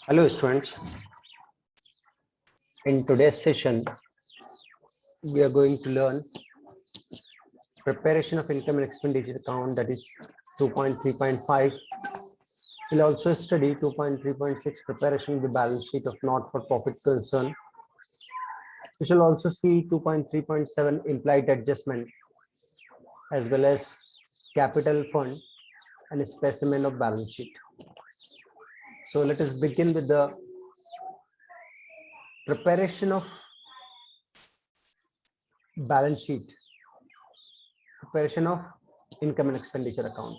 Hello students, in today's session we are going to learn preparation of income and expenditure account, that is 2.3.5. We'll also study 2.3.6 preparation of the balance sheet of not-for-profit concern. We shall also see 2.3.7 implied adjustment as well as capital fund and a specimen of balance sheet. So let us begin with the preparation of balance sheet, preparation of income and expenditure account.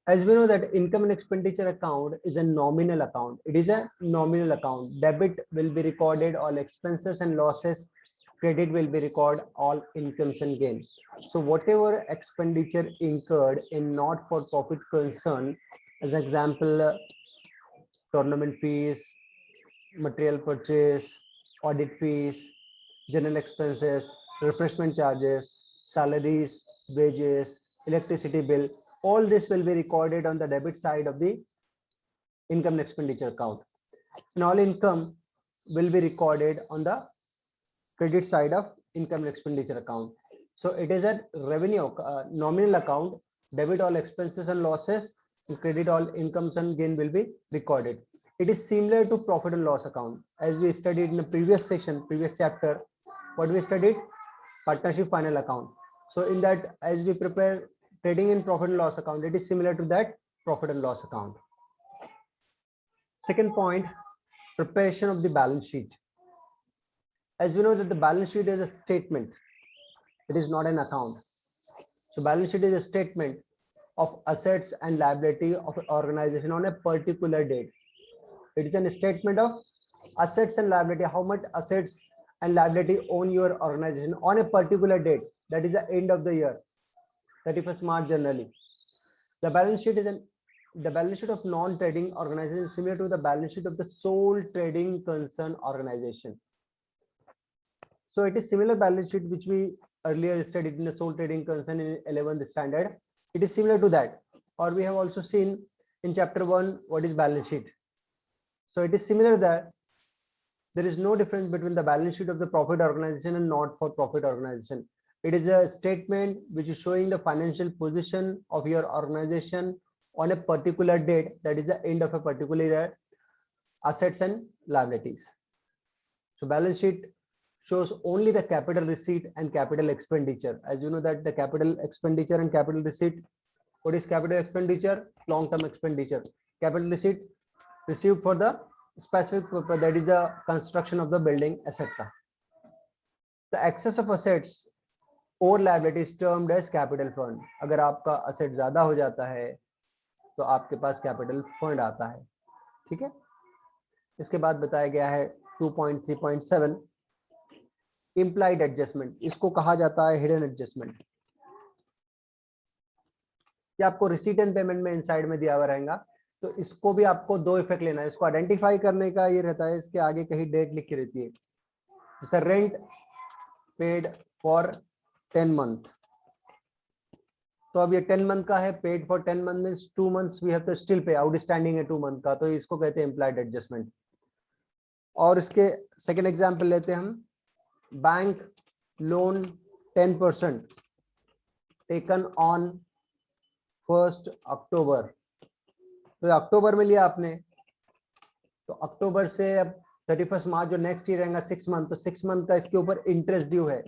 As we know that income and expenditure account is a nominal account. It is a nominal account. Debit will be recorded all expenses and losses. Credit will be recorded all incomes and gains. So whatever expenditure incurred in not-for-profit concern, as example, tournament fees, material purchase, audit fees, general expenses, refreshment charges, salaries, wages, electricity bill, all this will be recorded on the debit side of the income and expenditure account, and all income will be recorded on the credit side of income and expenditure account. So it is a revenue nominal account. Debit all expenses and losses, and credit all incomes and gain will be recorded. It is similar to profit and loss account, as we studied in the previous section, previous chapter. What we studied? Partnership final account. So in that, as we prepare trading in profit and loss account, it is similar to that profit and loss account. Second point, preparation of the balance sheet. As we know that the balance sheet is a statement, it is not an account. So balance sheet is a statement of assets and liability of an organization on a particular date. It is a statement of assets and liability, how much assets and liability own your organization on a particular date, that is the end of the year, 31st March generally. The balance sheet is the balance sheet of non-trading organization is similar to the balance sheet of the sole trading concern organization. So it is similar balance sheet which we earlier studied in the sole trading concern in 11th standard. It is similar to that, or we have also seen in chapter 1 what is balance sheet. So it is similar that there is no difference between the balance sheet of the profit organization and not-for-profit organization. It is a statement which is showing the financial position of your organization on a particular date, that is the end of a particular year, assets and liabilities. So balance sheet shows only the capital receipt and capital expenditure. As you know that the capital expenditure and capital receipt, what is capital expenditure? Long-term expenditure. Capital receipt, received for the specific purpose, that is the construction of the building, etc. The excess of assets और liabilities termed as capital fund. अगर आपका asset ज़्यादा हो जाता है तो आपके पास capital fund आता है, ठीक है। इसके बाद बताया गया है 2.3.7 implied adjustment. इसको कहा जाता है hidden adjustment. ये आपको receipt and payment में inside में दिया हुआ रहेगा, तो इसको भी आपको दो इफेक्ट लेना है. इसको आइडेंटिफाई करने का ये रहता है, इसके आगे कहीं डेट लिख के रहती है, जैसे रेंट पेड फॉर 10 मंथ. तो अब ये 10 मंथ का है, paid for 10 month means 2 months we have to still pay, outstanding है 2 मंथ का, तो इसको कहते हैं इम्प्लाइड एडजस्टमेंट. और इसके सेकेंड एग्जाम्पल लेते हैं हम. बैंक लोन 10% टेकन ऑन 1 अक्टूबर. तो अक्टूबर में लिया आपने, तो अक्टूबर से अब 31 मार्च जो नेक्स्ट ईयर रहेगा 6 मंथ, तो 6 मंथ का इसके ऊपर इंटरेस्ट ड्यू है.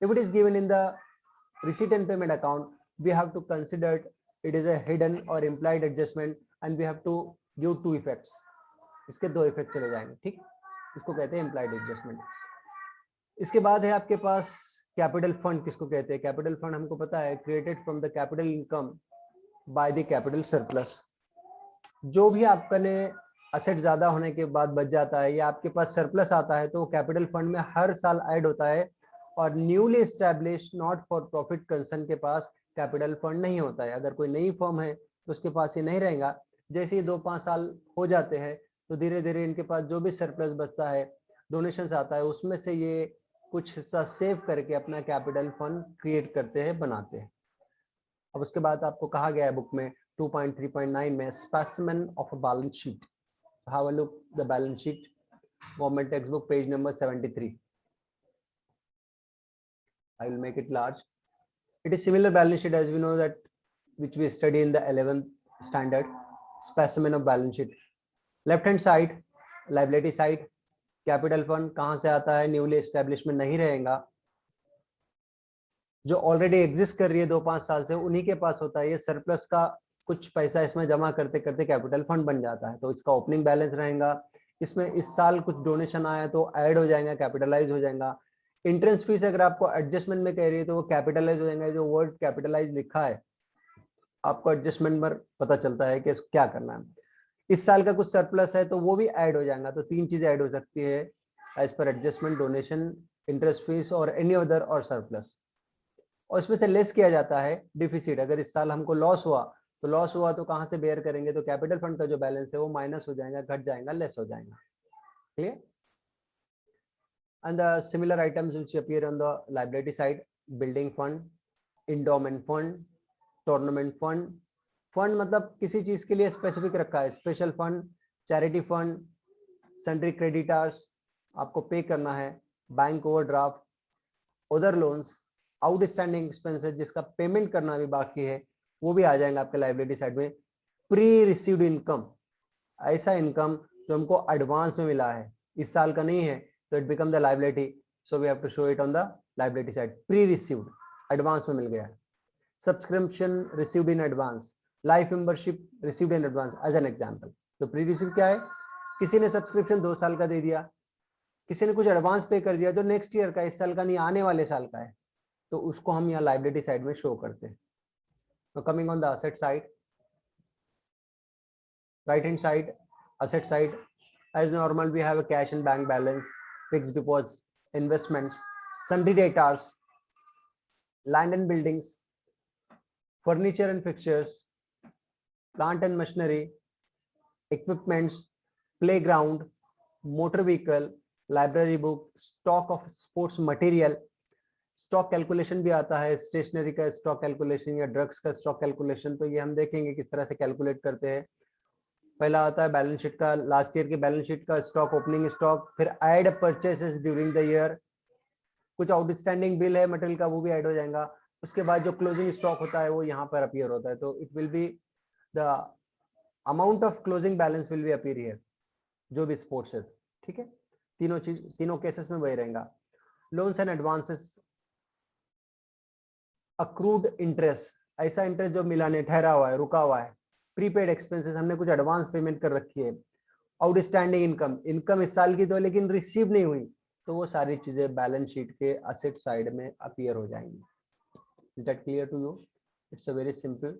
If it is given in the receipt and payment account, we have to consider it is a hidden और implied adjustment and we have to give 2 effects. इसके 2 effect चले जाएंगे, ठीक. इसको कहते हैं इम्प्लाइड एडजस्टमेंट. इसके बाद है आपके पास कैपिटल फंड. किसको कहते हैं? कैपिटल फंड हमको पता है, created from the capital income by the capital surplus. जो भी आपका ने असेट ज्यादा होने के बाद बच जाता है या आपके पास सरप्लस आता है, तो कैपिटल फंड में हर साल ऐड होता है. और newly establish not for profit concern के पास कैपिटल फंड नहीं होता है. अगर कोई नई फर्म है तो उसके पास ये नहीं रहेगा. जैसे ही 2-5 साल हो जाते हैं तो धीरे धीरे इनके पास जो भी सरप्लस बचता है, डोनेशंस आता है, उसमें से ये कुछ हिस्सा सेव करके अपना कैपिटल फंड क्रिएट करते हैं, बनाते हैं. अब उसके बाद आपको कहा गया है बुक में 2.3.9 में specimen of a balance sheet. Have a look the balance sheet. Government textbook page number 73. I will make it large. It is similar balance sheet as we know that which we study in the 11th standard. Specimen of balance sheet. Left hand side liability side. Capital fund कहाँ से आता है? Newly establishment नहीं रहेगा, जो already exist कर रही है 2-5 साल से उन्हीं के पास होता है। ये सरप्लस का कुछ पैसा इसमें जमा करते करते कैपिटल फंड बन जाता है, तो इसका ओपनिंग बैलेंस रहेगा। इसमें इस साल कुछ डोनेशन आया तो ऐड हो जाएगा, कैपिटलाइज हो जाएगा। इंट्रेंस फीस अगर आपको एडजस्टमेंट में कह रही है तो वो कैपिटलाइज हो जाएगा। जो वर्ड कैपिटलाइज लिखा है आपको एडजस्टमेंट पर पता चलता है कि इसको क्या करना है। इस साल का कुछ सरप्लस है तो वो भी ऐड हो जाएगा। तो 3 चीजें ऐड हो सकती है एज पर एडजस्टमेंट, डोनेशन, इंटरेस्ट फीस और एनी अदर और सरप्लस। और इसमें से लेस किया जाता है डिफिसिट। अगर इस साल हमको लॉस हुआ तो कहाँ से बेयर करेंगे? तो कैपिटल फंड का जो बैलेंस है वो माइनस हो जाएगा, घट जाएगा, लेस हो जाएगा। Clear? And the similar items which appear on the liability side, building fund, endowment fund, tournament fund. Fund मतलब किसी चीज के लिए स्पेसिफिक रखा है, special fund, charity fund, sundry creditors आपको पे करना है, bank overdraft, other loans, outstanding expenses जिसका पेमेंट करना भी बाकी है वो भी आ जाएगा आपके लायबिलिटी साइड में। प्री रिसीव्ड इनकम, ऐसा इनकम जो हमको एडवांस में मिला है, इस साल का नहीं है, तो it become the liability, so we have to show it on the liability side. Pre received, advance में मिल गया। Subscription received in advance, life membership received in advance as an example. तो प्री रिसीव क्या है? किसी ने subscription 2 साल का दे दिया, किसी ने कुछ एडवांस पे कर दिया जो नेक्स्ट ईयर का, इस साल का नहीं, आने वाले साल का है, तो उसको हम यहाँ लायबिलिटी साइड में शो करते हैं। तो coming on the asset side, right hand side, asset side, as normal we have a cash and bank balance, fixed deposits, investments, sundry debtors, land and buildings, furniture and fixtures, plant and machinery, equipments, playground, motor vehicle, library book, stock of sports material। Stock calculation भी आता है, stationery का stock calculation या drugs का stock calculation. तो ये हम देखेंगे किस तरह से कैलकुलेट करते हैं। पहला आता है बैलेंस शीट का, लास्ट ईयर की बैलेंस शीट का स्टॉक, ओपनिंग स्टॉक, फिर add purchases during the year, कुछ आउटस्टैंडिंग बिल है मटेरियल का वो भी ऐड हो जाएगा। उसके बाद जो क्लोजिंग स्टॉक होता है वो यहाँ पर अपीयर होता है, तो it will be the amount of closing balance will be appear here, जो भी स्पोर्ट्स है। ठीक है, तीनों केसेस में वही रहेगा। Loans and advances, accrued interest, ऐसा इंटरेस्ट जो मिला नहीं, ठहरा हुआ है, रुका हुआ है। प्रीपेड एक्सपेंसेस, हमने कुछ एडवांस पेमेंट कर रखी है। आउटस्टैंडिंग इनकम, इनकम इस साल की तो लेकिन रिसीव नहीं हुई, तो वो सारी चीजें बैलेंस शीट के असेट साइड में अपीयर हो जाएंगी। Is that clear to you? It's a very simple.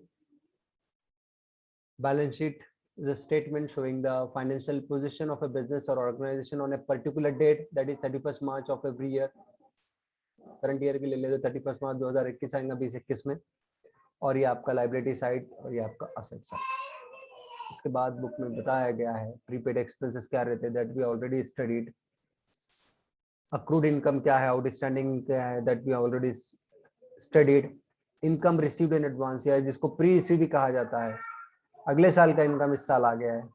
Balance sheet is a statement showing the financial position of a business or organization on a particular date, that is 31st March of every year। Current year की ले ले तो 31 मार्च 2021 आएगा 2021 में। और ये आपका liability side और ये आपका असेट साइड। इसके बाद बुक में बताया गया है प्रीपेड एक्सपेंसेस क्या रहते हैं, that we already studied. Accrued income क्या है, आउटस्टैंडिंग क्या है, that we already studied. Income received in advance या जिसको प्री रिसीव भी कहा जाता है, अगले साल का इनकम इस साल आ गया है।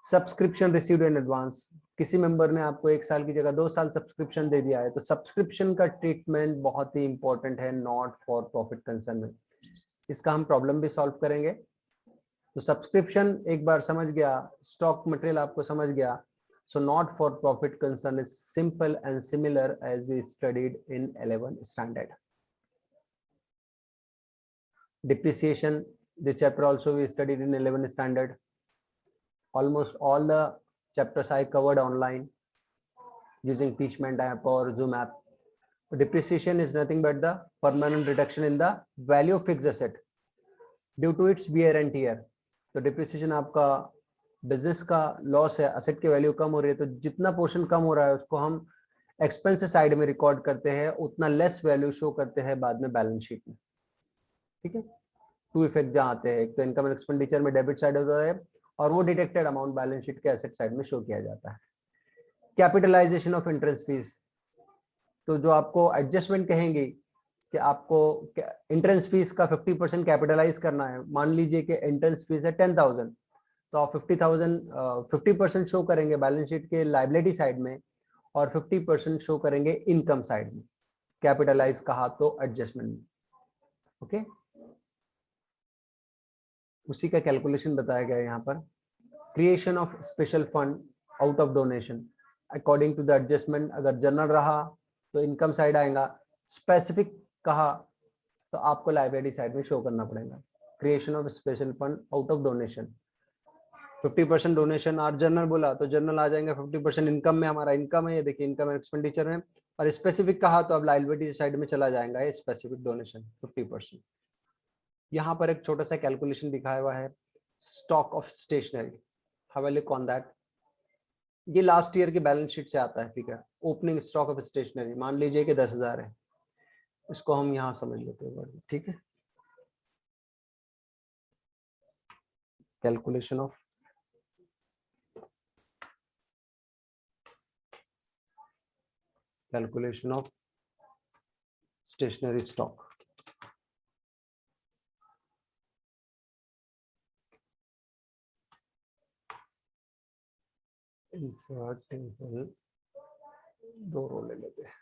सब्सक्रिप्शन रिसीव्ड इन एडवांस, किसी मेंबर ने आपको 1 साल की जगह 2 साल सब्सक्रिप्शन दे दिया है, तो सब्सक्रिप्शन का ट्रीटमेंट बहुत ही इंपॉर्टेंट है नॉट फॉर प्रॉफिट कंसर्न में। इसका हम प्रॉब्लम भी सॉल्व करेंगे। तो सब्सक्रिप्शन एक बार समझ गया, स्टॉक मटेरियल आपको समझ गया, so not for profit concern is simple and similar as we studied in 11 standard. Depreciation, this chapter also we studied in 11 standard. Almost all the chapters I covered online using Teachment app or Zoom app. Depreciation is nothing but the permanent reduction in the value of fixed asset due to its wear and tear। तो depreciation आपका business का loss है, asset की value कम हो रही है, तो जितना पोर्शन कम हो रहा है उसको हम एक्सपेंसेस साइड में रिकॉर्ड करते हैं, उतना लेस वैल्यू शो करते हैं बाद में बैलेंस शीट में। ठीक है, 2 इफेक्ट जहाँ आते हैं, एक तो इनकम एंड एक्सपेंडिचर में डेबिट साइड होता है और वो डिटेक्टेड अमाउंट बैलेंस शीट के एसेट साइड में शो किया जाता है। कैपिटलाइजेशन ऑफ इंटरेस्ट फीस, तो जो आपको एडजस्टमेंट कहेंगे कि आपको एंट्रेंस फीस का 50% कैपिटलाइज करना है। मान लीजिए कि एंट्रेंस फीस है 10,000, तो आप 50% शो करेंगे बैलेंस शीट के लाइबिलिटी साइड में और 50% शो करेंगे इनकम साइड में, कैपिटलाइज कहा तो एडजस्टमेंट में। ओके, उसी का कैलकुलेशन बताया गया है यहाँ पर। Creation of special fund out of donation according to the adjustment. अगर जनरल रहा तो इनकम साइड आएगा, स्पेसिफिक कहा तो आपको लाइबिलिटी साइड में शो करना पड़ेगा। Creation of special fund out of donation, 50% donation और जनरल बोला तो जनरल आ जाएंगे, 50% इनकम में, हमारा इनकम है ये देखिए, इनकम एक्सपेंडिचर में, और स्पेसिफिक कहा तो अब लाइबिलिटी साइड में चला जाएगा ये स्पेसिफिक डोनेशन 50%। यहाँ पर एक छोटा सा कैलकुलेशन दिखाया हुआ है, stock of stationery, how will you con that. ये लास्ट ईयर की बैलेंस शीट से आता है figure. Opening stock of stationery मान लीजिए कि 10,000 है, इसको हम यहाँ समझ लेते हैं, ठीक है। Calculation of stationery stock. Insert table, दो रो ले लेते हैं।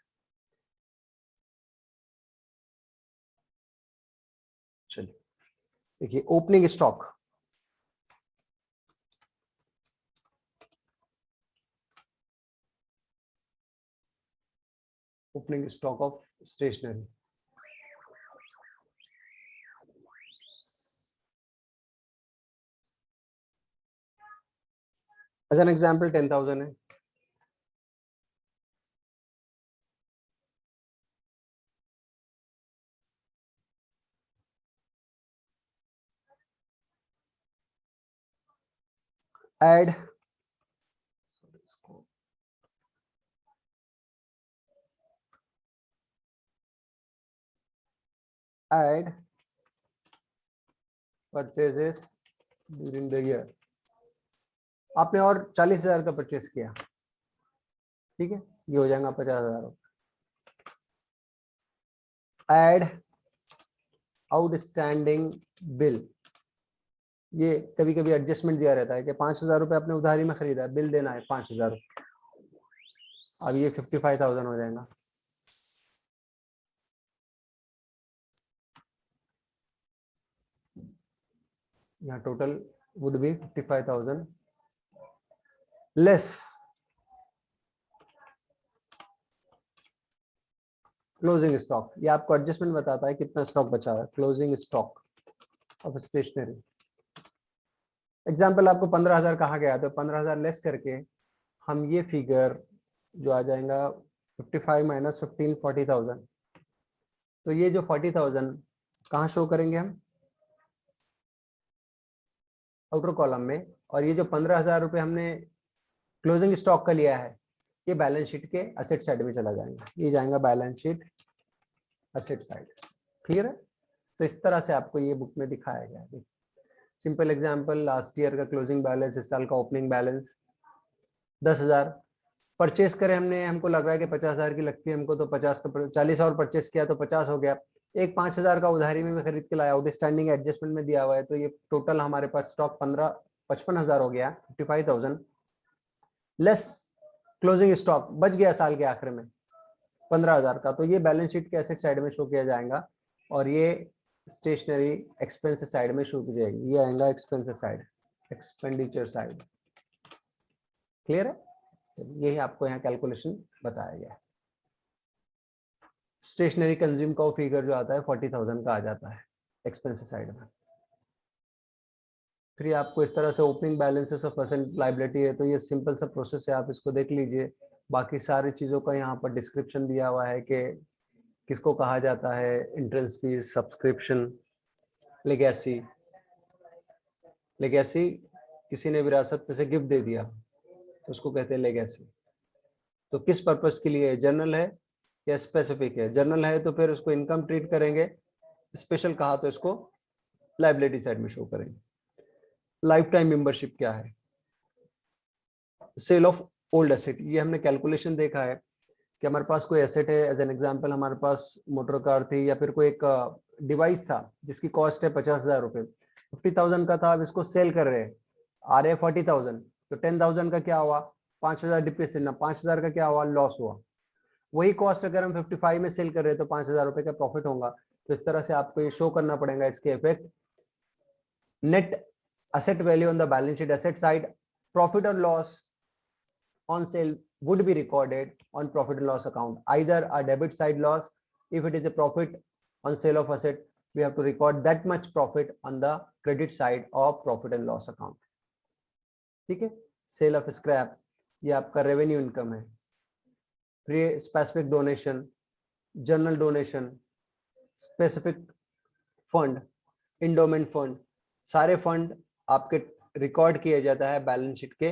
चलिए देखिए, opening stock, opening stock of stationery, as an example 10,000 है। Add add purchases during the year. आपने और 40,000 का परचेस किया, ठीक है, ये हो जाएगा 50,000। ऐड आउटस्टैंडिंग बिल, ये कभी कभी एडजस्टमेंट दिया रहता है कि 5,000 रुपये आपने उधारी में खरीदा है, बिल देना है 5,000 रुपये, अब ये 55,000 हो जाएगा। यहाँ total would be 55,000 less closing stock. ये आपको एडजस्टमेंट बताता है कितना स्टॉक बचा है, closing stock of stationery. Example आपको 15,000 कहा गया, तो 15,000 लेस करके हम ये फिगर जो आ जाएगा 55 माइनस 15, 40,000। तो ये जो 40,000 कहाँ शो करेंगे हम, आउटर कॉलम में, और ये जो 15,000 रुपये हमने क्लोजिंग स्टॉक का लिया है ये बैलेंस शीट के असेट साइड में चला जाएगा, ये जाएगा balance sheet asset side. Clear है। तो इस तरह से आपको ये बुक में दिखाया गया है। सिंपल एग्जांपल, लास्ट ईयर का क्लोजिंग बैलेंस, इस साल का ओपनिंग बैलेंस 10,000 परचेस करे हमने, हमको लग रहा है कि 50,000 की लगती है हमको, तो 50 का 40 और परचेस किया तो 50 हो गया। एक 5,000 का उधारी में मैं खरीद के लाया, आउटस्टैंडिंग एडजस्टमेंट में दिया हुआ है, तो ये टोटल हमारे पास स्टॉक 55,000 हो गया, 55,000 लेस क्लोजिंग स्टॉक बच गया साल के आखिर में 15,000 का, तो ये बैलेंस शीट के एसेट साइड में शो किया जाएगा और ये स्टेशनरी एक्सपेंस साइड में शो की जाएगी, ये आएगा expense side, expenditure side. Clear है। यही आपको यहाँ कैलकुलेशन बताया गया है। स्टेशनरी कंज्यूम का फिगर जो आता है 40,000 का आ जाता है एक्सपेंस साइड में। फिर आपको इस तरह से opening balances of percent liability है, तो ये सिंपल सा प्रोसेस है, आप इसको देख लीजिए। बाकी सारी चीज़ों का यहाँ पर डिस्क्रिप्शन दिया हुआ है कि किसको कहा जाता है, entrance fees, subscription, legacy. Legacy किसी ने विरासत में से गिफ्ट दे दिया तो उसको कहते हैं लेगेसी। तो किस पर्पस के लिए, जनरल है या स्पेसिफिक है। जनरल है तो फिर उसको इनकम ट्रीट करेंगे, स्पेशल कहा तो इसको लाइबिलिटी साइड में शो करेंगे। लाइफ टाइम मेंबरशिप क्या है, सेल ऑफ ओल्ड एसेट, ये हमने कैलकुलेशन देखा है कि हमारे पास कोई एसेट है, एज एन एग्जाम्पल हमारे पास मोटर कार थी या फिर कोई एक डिवाइस था जिसकी कॉस्ट है 50,000 रुपये, 50,000 का था, अब इसको सेल कर रहे हैं, आ रहे 40,000, तो 10,000 का क्या हुआ, 5,000 डिप्रिसिएशन ना, 5,000 का क्या हुआ, लॉस हुआ। वही कॉस्ट अगर हम 55 में सेल कर रहे हैं तो 5,000 रुपये का प्रॉफिट होगा। तो इस तरह से आपको ये शो करना पड़ेगा इसके effect. Net asset value on the balance sheet asset side, profit or loss on sale would be recorded on profit and loss account, either a debit side loss. If it is a profit on sale of asset, we have to record that much profit on the credit side of profit and loss account. ठीक है, cell of scrap ये आपका revenue income है। Pre specific donation, general donation, specific fund, endowment fund, सारे fund आपके record किया जाता है बैलेंस शीट के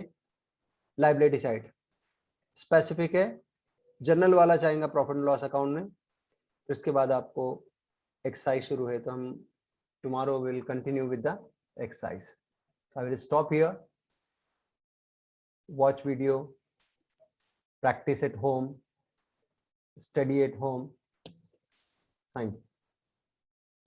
लाइबिलिटी साइड। स्पेसिफिक है, जनरल वाला चाहेंगे प्रॉफिट एंड लॉस अकाउंट में, इसके बाद आपको एक्सरसाइज शुरू है, तो हम tomorrow will continue with the exercise. I will stop here, watch video, practice at home, study at home. Thank you.